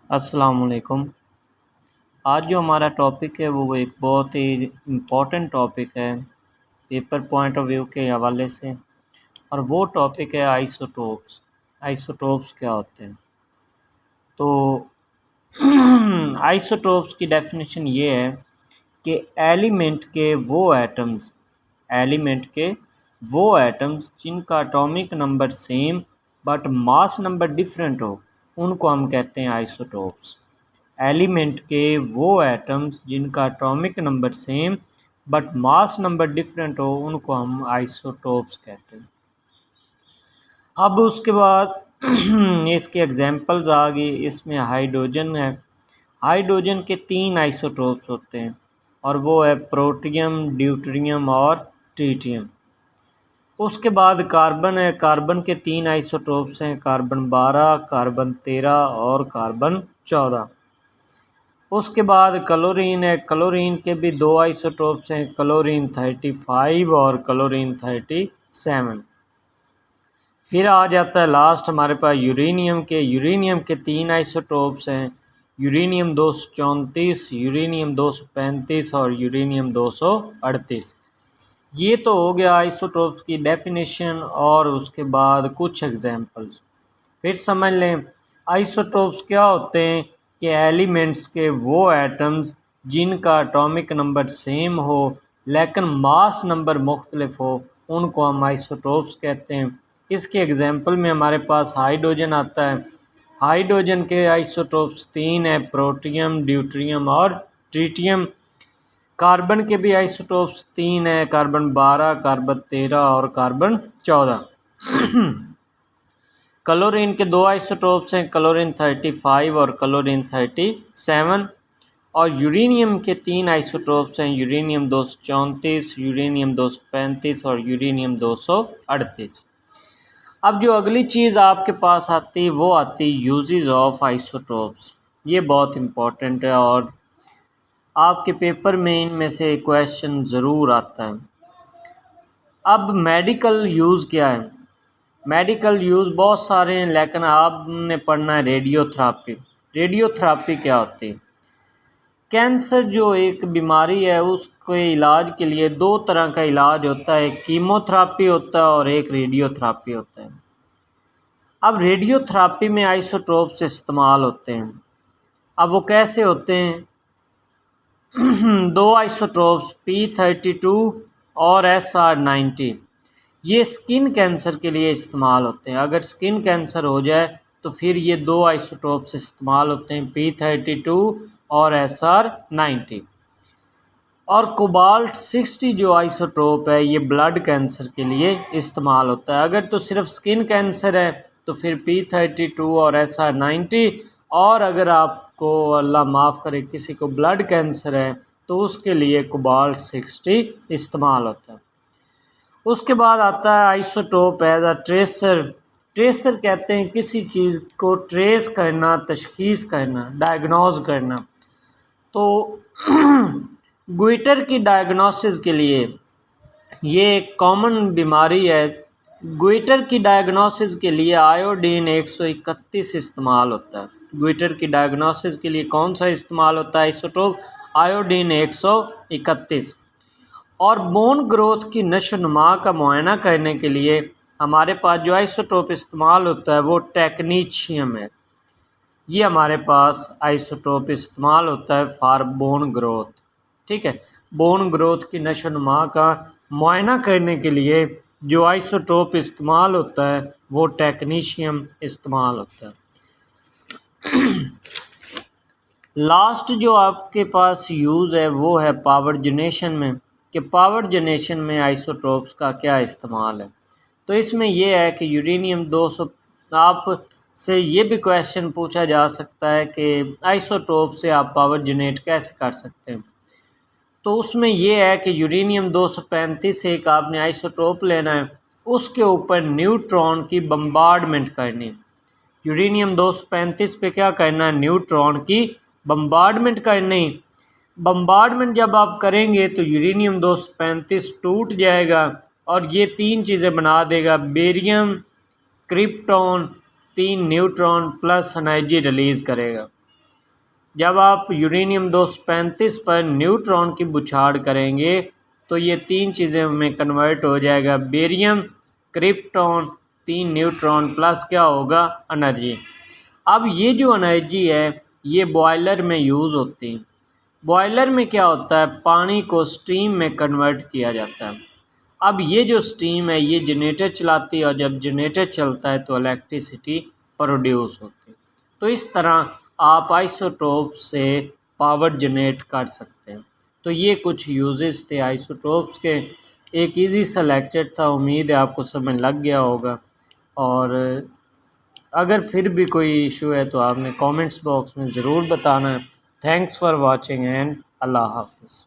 अस्सलाम वालेकुम। आज जो हमारा टॉपिक है वो एक बहुत ही इम्पोर्टेंट टॉपिक है पेपर पॉइंट ऑफ व्यू के हवाले से, और वो टॉपिक है आइसोटोप्स। आइसोटोप्स क्या होते हैं? तो आइसोटोप्स की डेफिनेशन ये है कि एलिमेंट के वो एटम्स जिनका atomic number same but mass number different हो, उनको हम कहते हैं आइसोटोप्स। एलिमेंट के वो एटम्स जिनका atomic number same but mass number different हो, उनको हम आइसोटोप्स कहते हैं। अब उसके बाद इसके एग्जांपल्स आ गई। इसमें हाइड्रोजन है। हाइड्रोजन के 3 आइसोटोप्स होते हैं, और वो है प्रोटियम, ड्यूटेरियम और ट्रिटियम। उसके बाद कार्बन है। कार्बन के 3 आइसोटोप्स हैं, कार्बन 12, कार्बन 13 और कार्बन 14। उसके बाद क्लोरीन है। क्लोरीन के भी 2 आइसोटोप्स हैं, क्लोरीन 35 और क्लोरीन 37। फिर आ जाता है लास्ट हमारे पास यूरेनियम के। यूरेनियम के 3 आइसोटोप्स हैं, यूरेनियम 234, यूरेनियम 235 और यूरेनियम 238। ये तो हो गया आइसोटोप्स की डेफिनेशन, और उसके बाद कुछ एग्जांपल्स फिर समझ लें। आइसोटोप्स क्या होते हैं कि एलिमेंट्स के वो एटम्स जिनका एटॉमिक नंबर सेम हो लेकिन मास नंबर मुख्तलिफ हो, उनको हम आइसोटोप्स कहते हैं। इसके एग्जांपल में हमारे पास हाइड्रोजन आता है। हाइड्रोजन के आइसोटोप्स 3 है, प्रोटियम, ड्यूटेरियम और ट्रिटियम। कार्बन के भी आइसोटोप्स 3 है, कार्बन 12, कार्बन 13 और कार्बन 14। क्लोरीन के 2 आइसोटोप्स हैं, क्लोरीन 35 और क्लोरीन 37। और यूरेनियम के 3 आइसोटोप्स हैं, यूरेनियम 234, यूरेनियम 235 और यूरेनियम 238। अब जो अगली चीज़ आपके पास आती है वो आती है यूजेस ऑफ आइसोटोप्स। ये बहुत इम्पोर्टेंट है और आपके पेपर में इनमें से क्वेश्चन ज़रूर आता है। अब मेडिकल यूज़ क्या है? मेडिकल यूज़ बहुत सारे हैं, लेकिन आपने पढ़ना है रेडियोथेरापी। रेडियोथेरापी क्या होती है? कैंसर जो एक बीमारी है, उसके इलाज के लिए 2 तरह का इलाज होता है, एक कीमोथेरापी होता है और एक रेडियोथेरापी होता है। अब रेडियोथेरापी में आइसोटोप्स इस्तेमाल होते हैं। अब वो कैसे होते हैं? 2 आइसोटोप्स P32 और SR90, ये स्किन कैंसर के लिए इस्तेमाल होते हैं। अगर स्किन कैंसर हो जाए तो फिर ये 2 आइसोटोप्स इस्तेमाल होते हैं, P32 और SR90। और कोबाल्ट 60 जो आइसोटोप है, ये ब्लड कैंसर के लिए इस्तेमाल होता है। अगर तो सिर्फ स्किन कैंसर है तो फिर P32 और SR90, और अगर आपको अल्लाह माफ़ करे किसी को ब्लड कैंसर है तो उसके लिए कोबाल्ट 60 इस्तेमाल होता है। उसके बाद आता है isotope as a tracer. Tracer कहते हैं किसी चीज़ को ट्रेस करना, तशखीस करना, डायग्नोज करना। तो गुइटर की डायग्नोसिस के लिए ये एक कॉमन बीमारी है। गुइटर की डायग्नोसिस के लिए आयोडीन 131 इस्तेमाल होता है। गुइटर की डायग्नोसिस के लिए कौन सा इस्तेमाल होता है आइसोटोप? आयोडीन 131। और बोन ग्रोथ की नशोनुमा का मुआयना करने के लिए हमारे पास जो आइसोटोप इस्तेमाल होता है वो टेक्नीशियम है। ये हमारे पास आइसोटोप इस्तेमाल होता है फॉर बोन ग्रोथ। ठीक है, बोन ग्रोथ की नशोनुमा का मुआयना करने के लिए जो आइसोटोप इस्तेमाल होता है वो टेक्नीशियम इस्तेमाल होता है। लास्ट जो आपके पास यूज़ है वो है पावर जनरेशन में, कि पावर जनरेशन में आइसोटोप्स का क्या इस्तेमाल है। तो इसमें यह है कि यूरेनियम 200, आप से ये भी क्वेश्चन पूछा जा सकता है कि आइसोटोप से आप पावर जनरेट कैसे कर सकते हैं। तो उसमें यह है कि यूरेनियम 235 एक आपने आइसोटोप लेना है, उसके ऊपर न्यूट्रॉन की बम्बार्डमेंट करनी। यूरेनियम 235 पे क्या करना है? न्यूट्रॉन की बम्बार्डमेंट करनी। बम्बार्डमेंट जब आप करेंगे तो यूरेनियम 235 टूट जाएगा और ये 3 चीज़ें बना देगा, barium, krypton, 3 neutron plus energy release करेगा। जब आप यूरेनियम 235 पर न्यूट्रॉन की बुछाड़ करेंगे तो ये 3 चीज़ें में कन्वर्ट हो जाएगा, बेरियम, क्रिप्टॉन, 3 न्यूट्रॉन प्लस क्या होगा, एनर्जी। अब ये जो एनर्जी है ये बॉयलर में यूज़ होती है। बॉयलर में क्या होता है, पानी को स्टीम में कन्वर्ट किया जाता है। अब ये जो स्टीम है ये जनरेटर चलाती है और जब जनरेटर चलता है तो इलेक्ट्रिसिटी प्रोड्यूस होती है। तो इस तरह आप आइसोटोप से पावर जनरेट कर सकते हैं। तो ये कुछ यूजेस थे आइसोटोप्स के। एक इजी सा लेक्चर था, उम्मीद है आपको समझ लग गया होगा। और अगर फिर भी कोई इशू है तो आपने कमेंट्स बॉक्स में ज़रूर बताना है। थैंक्स फॉर वाचिंग एंड अल्लाह हाफ़िज़।